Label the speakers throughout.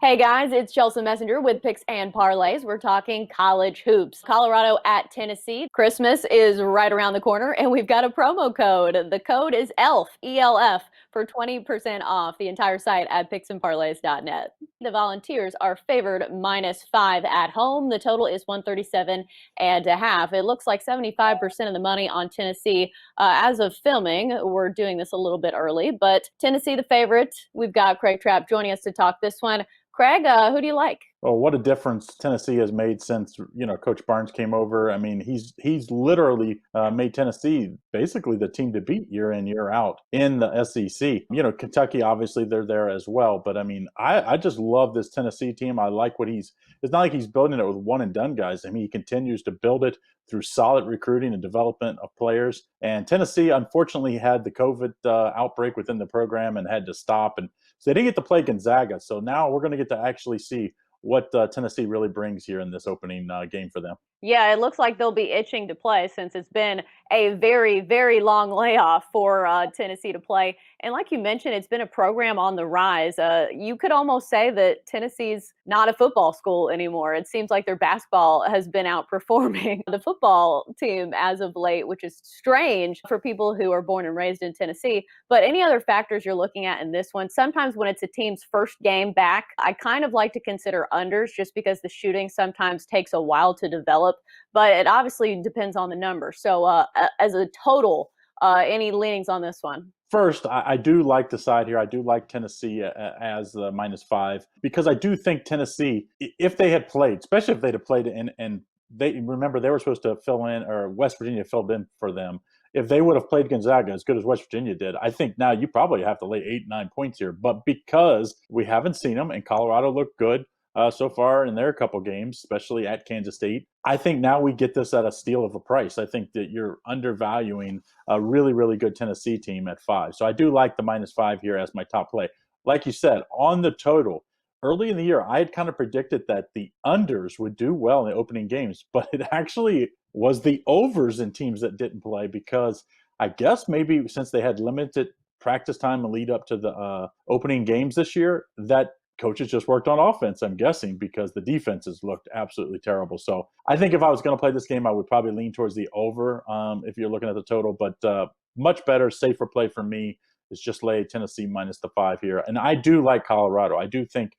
Speaker 1: Hey guys, it's Chelsa Messenger with Picks and Parlays. We're talking college hoops. Colorado at Tennessee. Christmas is right around the corner, and we've got a promo code. The code is ELF, ELF, for 20% off the entire site at picksandparlays.net. The Volunteers are favored -5 at home. The total is 137 and a half. It looks like 75% of the money on Tennessee. As of filming, we're doing this a little bit early, but Tennessee the favorite. We've got Craig Trapp joining us to talk this one. Craig, who do you like?
Speaker 2: Oh, what a difference Tennessee has made since Coach Barnes came over. I mean, he's literally made Tennessee basically the team to beat year in year out in the SEC. Kentucky obviously they're there as well, but I mean, I just love this Tennessee team. I like what he's. It's not like he's building it with one and done guys. I mean, he continues to build it through solid recruiting and development of players. And Tennessee, unfortunately, had the COVID outbreak within the program and had to stop, and so they didn't get to play Gonzaga. So now we're going to get to actually see what Tennessee really brings here in this opening game for them.
Speaker 1: Yeah, it looks like they'll be itching to play since it's been a very, very long layoff for Tennessee to play. And like you mentioned, it's been a program on the rise. You could almost say that Tennessee's not a football school anymore. It seems like their basketball has been outperforming the football team as of late, which is strange for people who are born and raised in Tennessee. But any other factors you're looking at in this one? Sometimes when it's a team's first game back, I kind of like to consider unders just because the shooting sometimes takes a while to develop, but it obviously depends on the number. So as a total, any leanings on this one?
Speaker 2: First, I do like the side here. I do like Tennessee as the -5 because I do think Tennessee, if they had played, especially if they'd have played and they remember they were supposed to fill in, or West Virginia filled in for them. If they would have played Gonzaga as good as West Virginia did, I think now you probably have to lay 8, 9 points here. But because we haven't seen them and Colorado looked good so far in their couple games, especially at Kansas State, I think now we get this at a steal of a price. I think that you're undervaluing a really, really good Tennessee team at 5. So I do like the -5 here as my top play. Like you said, on the total, early in the year, I had kind of predicted that the unders would do well in the opening games, but it actually was the overs in teams that didn't play because I guess maybe since they had limited practice time and lead up to the opening games this year, that coaches just worked on offense, I'm guessing, because the defenses looked absolutely terrible. So I think if I was going to play this game, I would probably lean towards the over if you're looking at the total. But much better, safer play for me is just lay Tennessee -5 here. And I do like Colorado. I do think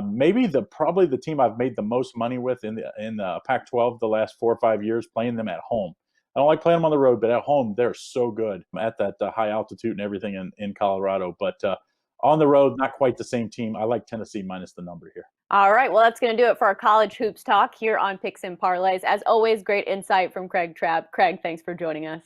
Speaker 2: maybe probably the team I've made the most money with in the Pac-12 the last 4 or 5 years, playing them at home. I don't like playing them on the road, but at home they're so good at that high altitude and everything in Colorado. But on the road, not quite the same team. I like Tennessee minus the number here.
Speaker 1: All right, well, that's going to do it for our college hoops talk here on Picks and Parlays. As always, great insight from Craig Trapp. Craig, thanks for joining us.